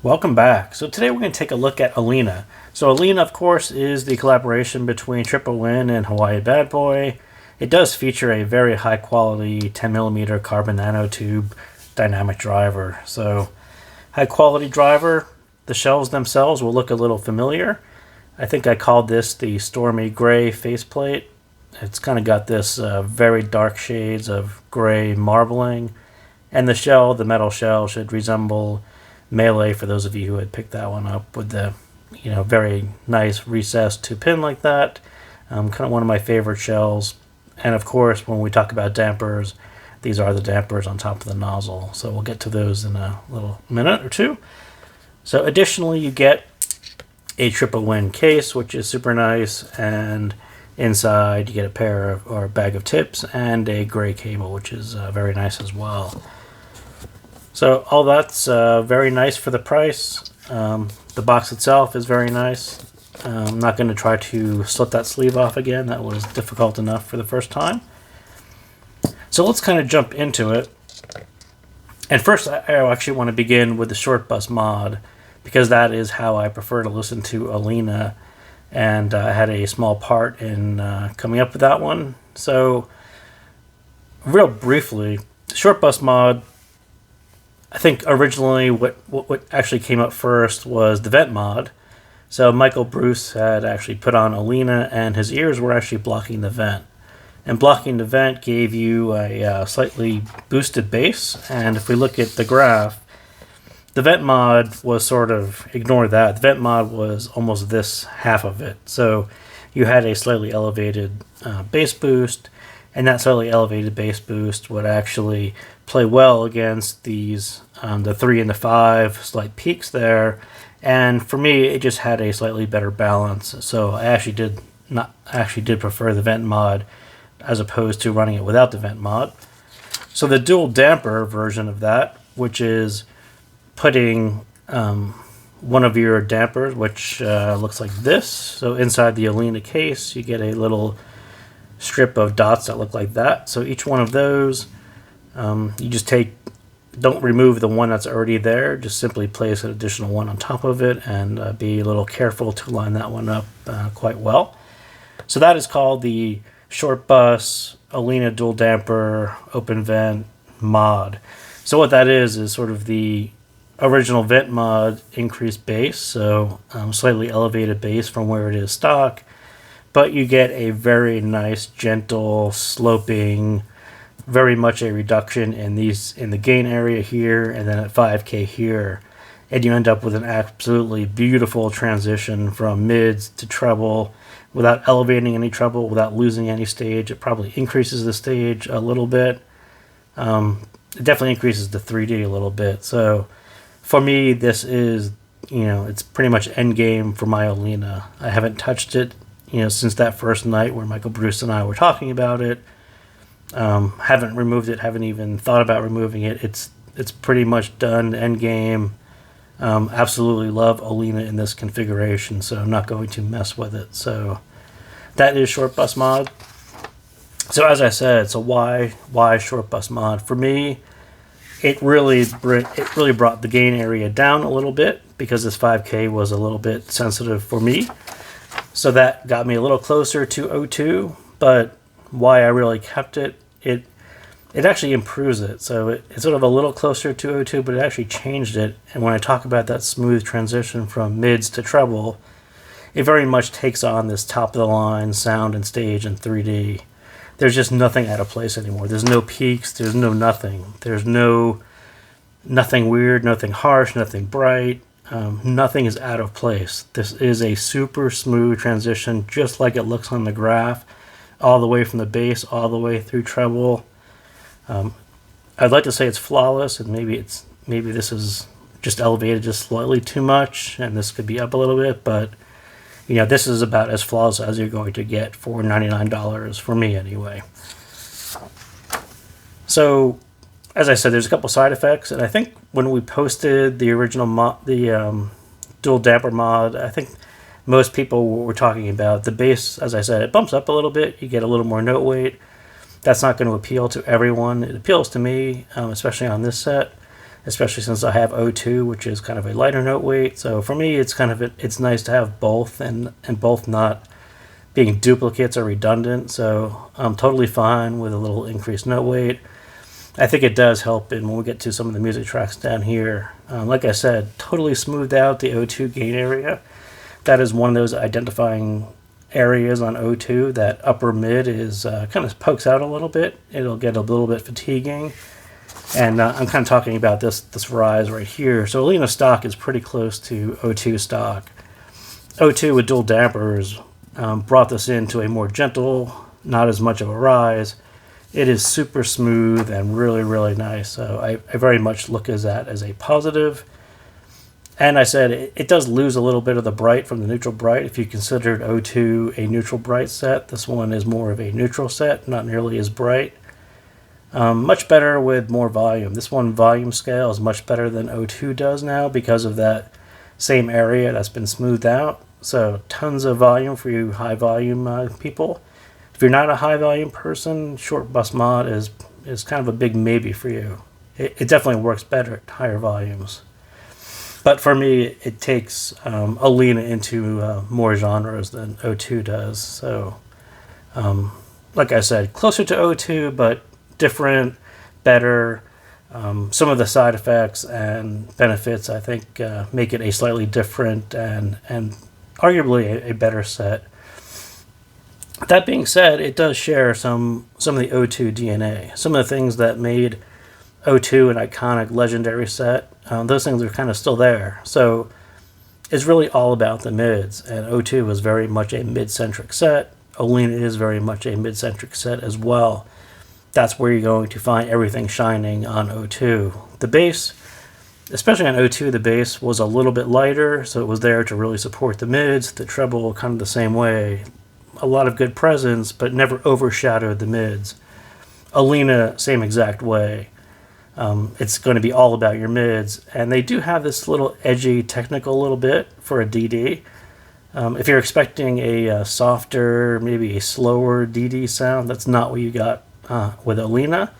Welcome back. So today we're going to take a look at Olina. So Olina, of course, is the collaboration between Tripowin and Hawaii Bad Boy. It does feature a very high quality 10mm carbon nanotube dynamic driver. So high quality driver. The shells themselves will look a little familiar. I think I called this the Stormy Gray faceplate. It's kind of got this very dark shades of gray marbling. And the shell, the metal shell, should resemble Melee, for those of you who had picked that one up, with the very nice recessed 2-pin like that. Kind of one of my favorite shells. And of course, when we talk about dampers, these are the dampers on top of the nozzle. So we'll get to those in a little minute or two. So additionally, you get a Tripowin case, which is super nice, and inside you get a pair of, or a bag of tips and a gray cable, which is very nice as well. So all that's very nice for the price. The box itself is very nice. I'm not going to try to slip that sleeve off again. That was difficult enough for the first time. So let's kind of jump into it. And first, I actually want to begin with the Shortbus Mod, because that is how I prefer to listen to Olina. And I had a small part in coming up with that one. So real briefly, the Shortbus Mod, I think originally what actually came up first was the vent mod. So Michael Bruce had actually put on Olina, and his ears were actually blocking the vent. And blocking the vent gave you a slightly boosted bass. And if we look at the graph, the vent mod was sort of, ignore that. The vent mod was almost this half of it. So you had a slightly elevated bass boost, and that slightly elevated bass boost would actually play well against these the 3 and the 5 slight peaks there. And for me, it just had a slightly better balance. So I actually did prefer the vent mod as opposed to running it without the vent mod. So the dual damper version of that, which is putting one of your dampers, which looks like this. So inside the Olina case, you get a little strip of dots that look like that. So each one of those, you just don't remove the one that's already there, just simply place an additional one on top of it, and be a little careful to line that one up quite well. So that is called the Shortbus Olina Dual Damper Open Vent Mod. So what that is sort of the original vent mod increased bass, so slightly elevated bass from where it is stock, but you get a very nice, gentle, sloping, very much a reduction in the gain area here, and then at 5K here, and you end up with an absolutely beautiful transition from mids to treble without elevating any treble, without losing any stage. It probably increases the stage a little bit. It definitely increases the 3D a little bit. So for me, this is, it's pretty much end game for my Olina. I haven't touched it, since that first night where Michael Bruce and I were talking about it. Haven't removed it, haven't even thought about removing it. It's pretty much done, end game. Absolutely love Olina in this configuration, so I'm not going to mess with it. So that is Shortbus Mod. So as I said, so why Shortbus Mod? For me, it really brought the gain area down a little bit, because this 5K was a little bit sensitive for me. So that got me a little closer to O2, but why I really kept it actually improves it. So it's sort of a little closer to O2, but it actually changed it. And when I talk about that smooth transition from mids to treble, it very much takes on this top of the line sound and stage in 3D. There's just nothing out of place anymore. There's no peaks, there's no nothing. There's nothing weird, nothing harsh, nothing bright. Nothing is out of place. This is a super smooth transition, just like it looks on the graph, all the way from the bass all the way through treble. I'd like to say it's flawless, and maybe this is just elevated just slightly too much, and this could be up a little bit, but this is about as flawless as you're going to get for $99 for me anyway. So as I said, there's a couple side effects, and I think when we posted the original mod, the dual damper mod, I think most people were talking about the bass. As I said, it bumps up a little bit. You get a little more note weight. That's not going to appeal to everyone. It appeals to me, especially on this set. especially since I have O2, which is kind of a lighter note weight. So for me, it's it's nice to have both, and both not being duplicates or redundant. So I'm totally fine with a little increased note weight. I think it does help when we get to some of the music tracks down here. Like I said, totally smoothed out the O2 gain area. That is one of those identifying areas on O2 that upper mid is kind of pokes out a little bit. It'll get a little bit fatiguing. And I'm kind of talking about this rise right here. So Olina stock is pretty close to O2 stock. O2 with dual dampers brought this into a more gentle, not as much of a rise. It is super smooth and really, really nice. So I very much look at that as a positive. And I said it does lose a little bit of the bright from the neutral bright. If you considered O2 a neutral bright set, this one is more of a neutral set, not nearly as bright. Much better with more volume. This one volume scale is much better than O2 does now because of that same area that's been smoothed out. So tons of volume for you high volume people. If you're not a high volume person, Shortbus Mod is kind of a big maybe for you. It definitely works better at higher volumes. But for me, it takes Olina into more genres than O2 does. So, like I said, closer to O2, but different, better. Some of the side effects and benefits, I think, make it a slightly different and arguably a better set. That being said, it does share some of the O2 DNA. Some of the things that made O2 an iconic, legendary set, those things are kind of still there. So it's really all about the mids, and O2 was very much a mid-centric set. Olina is very much a mid-centric set as well. That's where you're going to find everything shining on O2. The bass, especially on O2, the bass was a little bit lighter, so it was there to really support the mids. The treble, kind of the same way. A lot of good presence, but never overshadowed the mids. Olina, same exact way. It's going to be all about your mids, and they do have this little edgy technical little bit for a DD. If you're expecting a softer, maybe a slower DD sound, that's not what you got with Olina.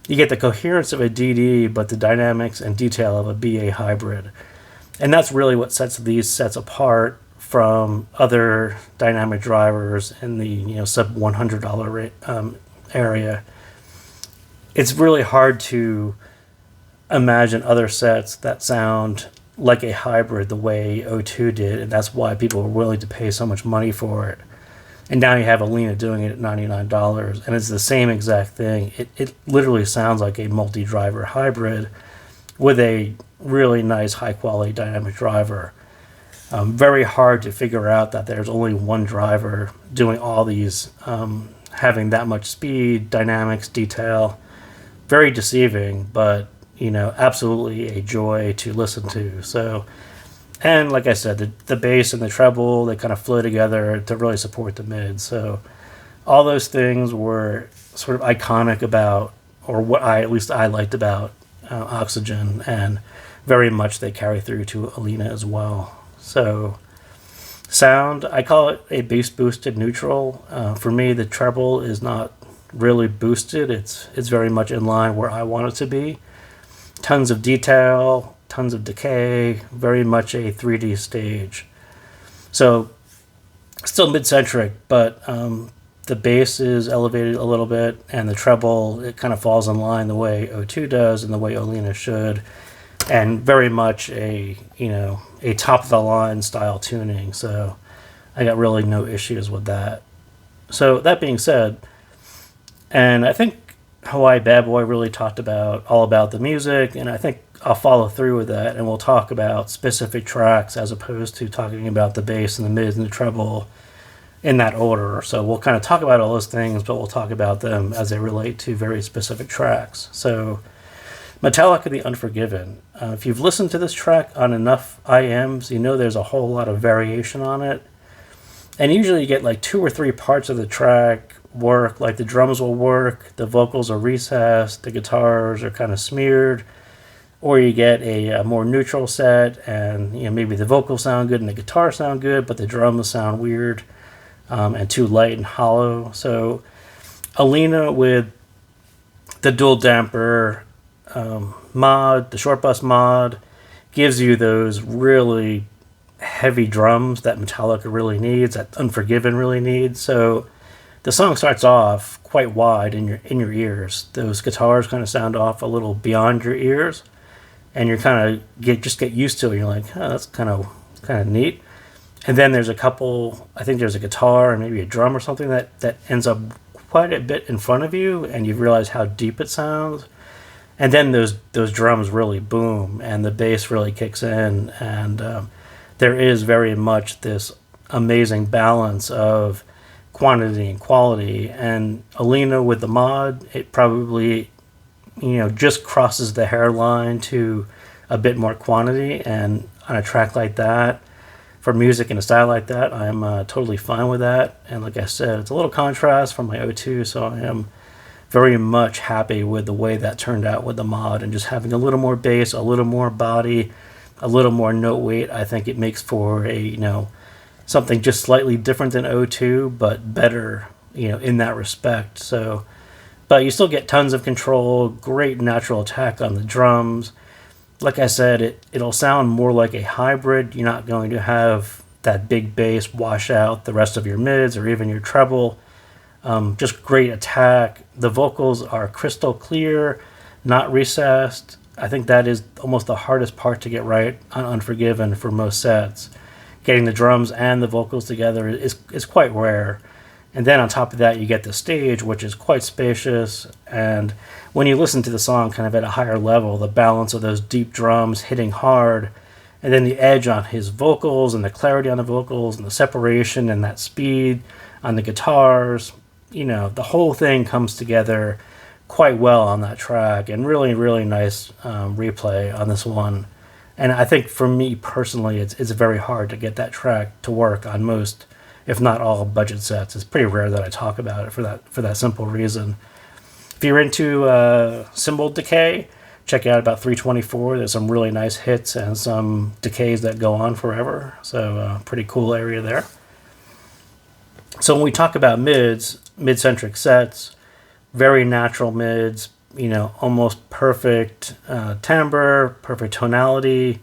You get the coherence of a DD, but the dynamics and detail of a BA hybrid. And that's really what sets these sets apart from other dynamic drivers in the sub $100 area. It's really hard to imagine other sets that sound like a hybrid the way O2 did, and that's why people were willing to pay so much money for it. And now you have Olina doing it at $99, and it's the same exact thing. It literally sounds like a multi-driver hybrid with a really nice, high-quality dynamic driver. Very hard to figure out that there's only one driver doing all these, having that much speed, dynamics, detail. Very deceiving, but absolutely a joy to listen to. So, and like I said, the bass and the treble, they kind of flow together to really support the mid. So all those things were sort of iconic about, or what at least I liked about Oxygen, and very much they carry through to Olina as well. So sound, I call it a bass boosted neutral. For me, the treble is not really boosted. It's very much in line where I want it to be. Tons of detail, tons of decay, very much a 3D stage. So still mid-centric, but the bass is elevated a little bit, and the treble, it kind of falls in line the way O2 does and the way Olina should, and very much a top of the line style tuning. So I got really no issues with that. So that being said, and I think Hawaii Bad Boy really talked all about the music, and I think I'll follow through with that, and we'll talk about specific tracks as opposed to talking about the bass and the mids and the treble in that order. So we'll kind of talk about all those things, but we'll talk about them as they relate to very specific tracks. So Metallica, The Unforgiven. If you've listened to this track on enough IMs, there's a whole lot of variation on it. And usually you get like 2 or 3 parts of the track work, like the drums will work, the vocals are recessed, the guitars are kind of smeared, or you get a more neutral set, and maybe the vocals sound good and the guitar sound good, but the drums sound weird and too light and hollow. So Olina with the dual damper mod, the Shortbus mod, gives you those really heavy drums that Metallica really needs, that Unforgiven really needs. So the song starts off quite wide in your ears. Those guitars kind of sound off a little beyond your ears, and you're kind of get used to it. You're like, oh, that's kind of neat. And then there's a couple. I think there's a guitar and maybe a drum or something that ends up quite a bit in front of you, and you realize how deep it sounds. And then those drums really boom, and the bass really kicks in, and there is very much this amazing balance of quantity and quality. And Olina with the mod, it probably just crosses the hairline to a bit more quantity. And on a track like that, for music in a style like that, I'm totally fine with that. And like I said, it's a little contrast from my O2, so I am very much happy with the way that turned out with the mod, and just having a little more bass, a little more body, a little more note weight. I think it makes for a something just slightly different than O2, but better in that respect. So, but you still get tons of control, great natural attack on the drums. Like I said, it'll sound more like a hybrid. You're not going to have that big bass wash out the rest of your mids or even your treble. Just great attack. The vocals are crystal clear, not recessed. I think that is almost the hardest part to get right on Unforgiven for most sets. Getting the drums and the vocals together is quite rare. And then on top of that, you get the stage, which is quite spacious. And when you listen to the song kind of at a higher level, the balance of those deep drums hitting hard, and then the edge on his vocals and the clarity on the vocals and the separation and that speed on the guitars, the whole thing comes together quite well on that track, and really, really nice replay on this one. And I think for me personally, it's very hard to get that track to work on most, if not all, budget sets. It's pretty rare that I talk about it for that simple reason. If you're into cymbal decay, check out about 324. There's some really nice hits and some decays that go on forever. So pretty cool area there. So when we talk about mid-centric sets, very natural mids, almost perfect timbre, perfect tonality.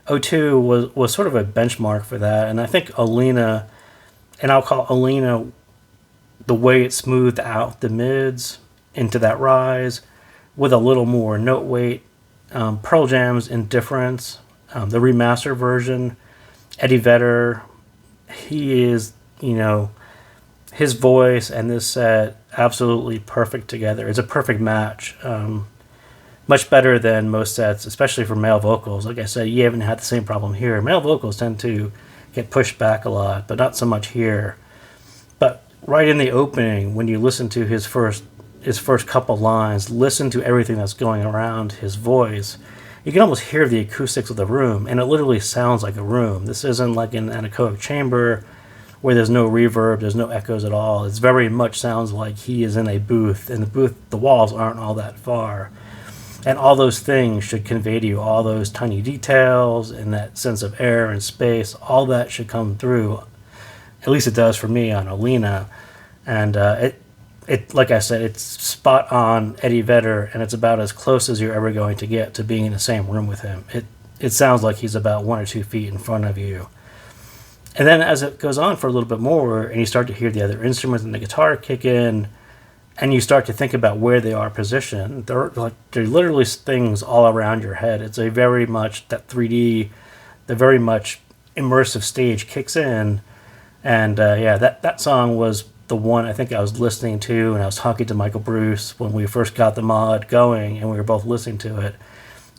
O2 was sort of a benchmark for that. And I think Olina, and I'll call Olina the way it smoothed out the mids into that rise with a little more note weight. Pearl Jam's Indifference, the remaster version, Eddie Vedder, he is, his voice and this set absolutely perfect together. It's a perfect match. Much better than most sets, especially for male vocals. Like I said, you haven't had the same problem here. Male vocals tend to get pushed back a lot, but not so much here. But right in the opening, when you listen to his first couple lines, listen to everything that's going around his voice, you can almost hear the acoustics of the room, and it literally sounds like a room. This isn't like an anechoic chamber where there's no reverb, there's no echoes at all. It very much sounds like he is in a booth, and the walls aren't all that far. And all those things should convey to you, all those tiny details and that sense of air and space, all that should come through. At least it does for me on Olina. And it like I said, it's spot on Eddie Vedder, and it's about as close as you're ever going to get to being in the same room with him. It sounds like he's about 1 or 2 feet in front of you. And then as it goes on for a little bit more, and you start to hear the other instruments and the guitar kick in, and you start to think about where they are positioned, they're literally things all around your head. It's a very much that 3D, the very much immersive stage kicks in. And that song was the one I think I was listening to, and I was talking to Michael Bruce when we first got the mod going, and we were both listening to it.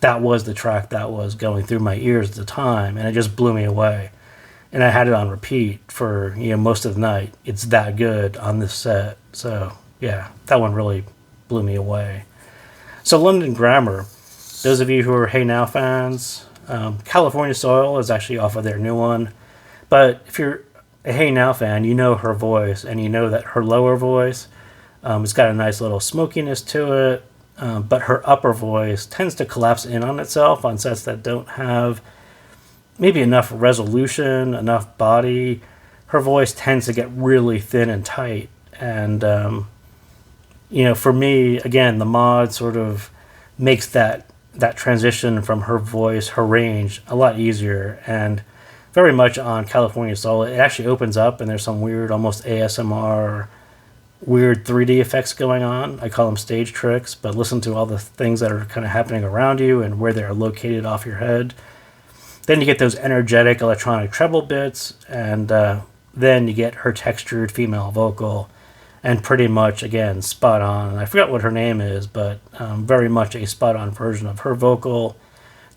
That was the track that was going through my ears at the time, and it just blew me away. And I had it on repeat for most of the night. It's that good on this set. So yeah, that one really blew me away. So London Grammar, those of you who are Hey Now fans, Californian Soil is actually off of their new one. But if you're a Hey Now fan, you know her voice, and you know that her lower voice, it's got a nice little smokiness to it, but her upper voice tends to collapse in on itself on sets that don't have maybe enough resolution, enough body. Her voice tends to get really thin and tight. And, for me, again, the mod sort of makes that transition from her voice, her range, a lot easier. And very much on Californian Soil, it actually opens up and there's some weird, almost ASMR, weird 3D effects going on. I call them stage tricks, but listen to all the things that are kind of happening around you and where they're located off your head. Then you get those energetic electronic treble bits, and then you get her textured female vocal, and pretty much, again, spot on. I forgot what her name is, but very much a spot on version of her vocal.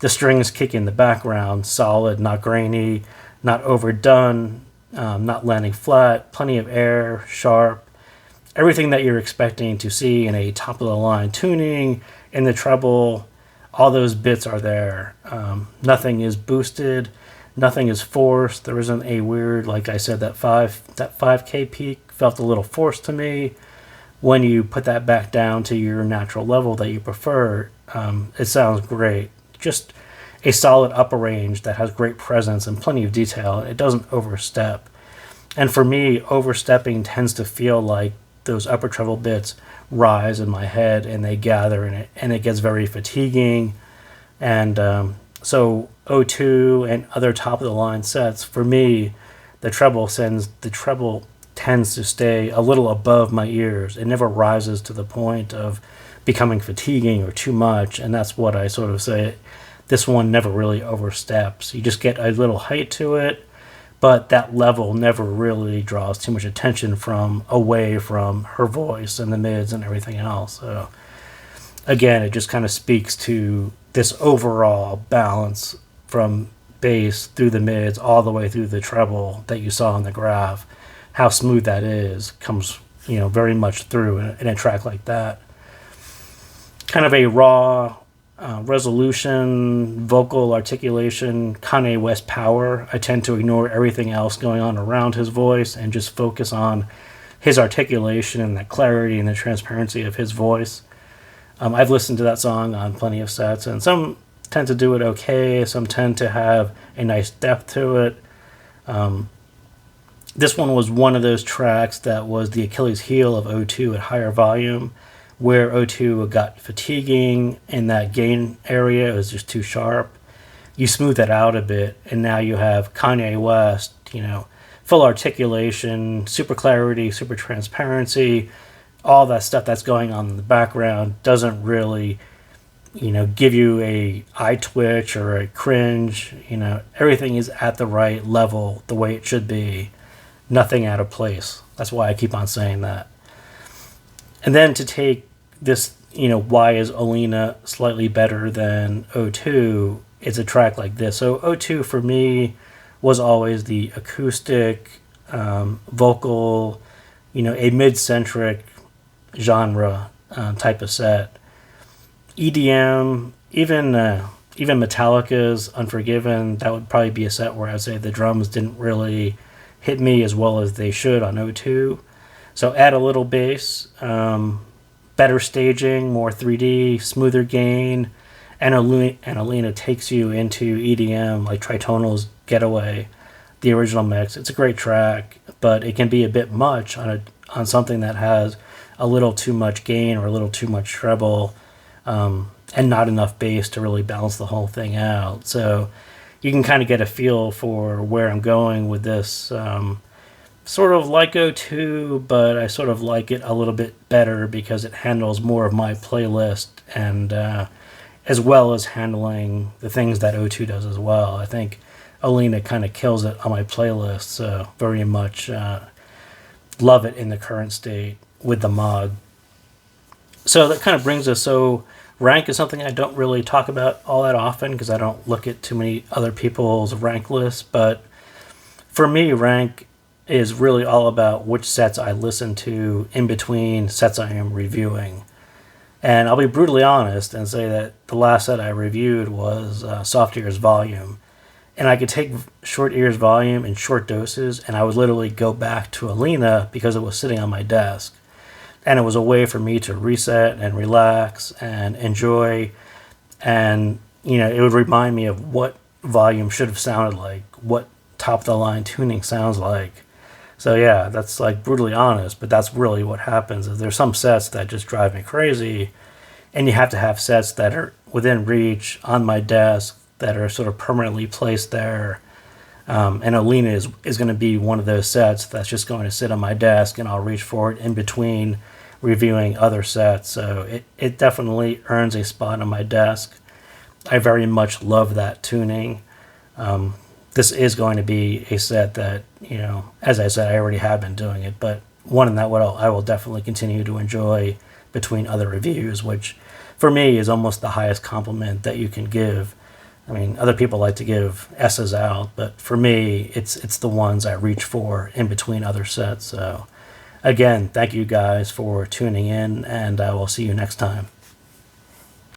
The strings kick in the background, solid, not grainy, not overdone, not landing flat, plenty of air, sharp. Everything that you're expecting to see in a top-of-the-line tuning, in the treble, all those bits are there. Nothing is boosted, nothing is forced. There isn't a weird, like I said, that 5K peak felt a little forced to me. When you put that back down to your natural level that you prefer, it sounds great. Just a solid upper range that has great presence and plenty of detail. It doesn't overstep. And for me, overstepping tends to feel like those upper treble bits rise in my head and they gather in it, and it gets very fatiguing. And so O2 and other top of the line sets, for me, the treble tends to stay a little above my ears. It never rises to the point of becoming fatiguing or too much, and that's what I sort of say. This one never really oversteps. You just get a little height to it, but that level never really draws too much attention away from her voice and the mids and everything else. So again, it just kind of speaks to this overall balance from bass through the mids all the way through the treble that you saw in the graph. How smooth that is comes, very much through in a track like that. Kind of a raw resolution, vocal articulation, Kanye West power. I tend to ignore everything else going on around his voice and just focus on his articulation and the clarity and the transparency of his voice. I've listened to that song on plenty of sets, and some tend to do it okay, some tend to have a nice depth to it. This one was one of those tracks that was the Achilles heel of O2 at higher volume, where O2 got fatiguing in that gain area. It was just too sharp. You smooth that out a bit, and now you have Kanye West, full articulation, super clarity, super transparency, all that stuff that's going on in the background doesn't really, give you a eye twitch or a cringe. Everything is at the right level, the way it should be. Nothing out of place. That's why I keep on saying that. And then to take this, why is Olina slightly better than O2? It's a track like this. So O2 for me was always the acoustic, vocal, a mid-centric genre type of set. EDM, even Metallica's Unforgiven, that would probably be a set where I'd say the drums didn't really hit me as well as they should on O2. So add a little bass, better staging, more 3D, smoother gain, and Olina takes you into EDM like Tritonal's Getaway, the original mix. It's a great track, but it can be a bit much on something that has a little too much gain or a little too much treble, and not enough bass to really balance the whole thing out. So you can kind of get a feel for where I'm going with this. Sort of like O2, but I sort of like it a little bit better because it handles more of my playlist, and as well as handling the things that O2 does as well. I think Olina kind of kills it on my playlist, so very much love it in the current state with the mod. So that kind of brings us, so rank is something I don't really talk about all that often because I don't look at too many other people's rank lists, but for me, rank is really all about which sets I listen to in between sets I am reviewing. And I'll be brutally honest and say that the last set I reviewed was Soft Ears Volume. And I could take Short Ears Volume in short doses, and I would literally go back to Olina because it was sitting on my desk. And it was a way for me to reset and relax and enjoy. And, it would remind me of what volume should have sounded like, what top-of-the-line tuning sounds like. So yeah, that's like brutally honest, but that's really what happens. Is there's some sets that just drive me crazy, and you have to have sets that are within reach on my desk that are sort of permanently placed there. And Olina is going to be one of those sets that's just going to sit on my desk, and I'll reach for it in between reviewing other sets. So it definitely earns a spot on my desk. I very much love that tuning. This is going to be a set that, as I said, I already have been doing it, but one that I will definitely continue to enjoy between other reviews, which for me is almost the highest compliment that you can give. I mean, other people like to give S's out, but for me, it's the ones I reach for in between other sets. So, again, thank you guys for tuning in, and I will see you next time.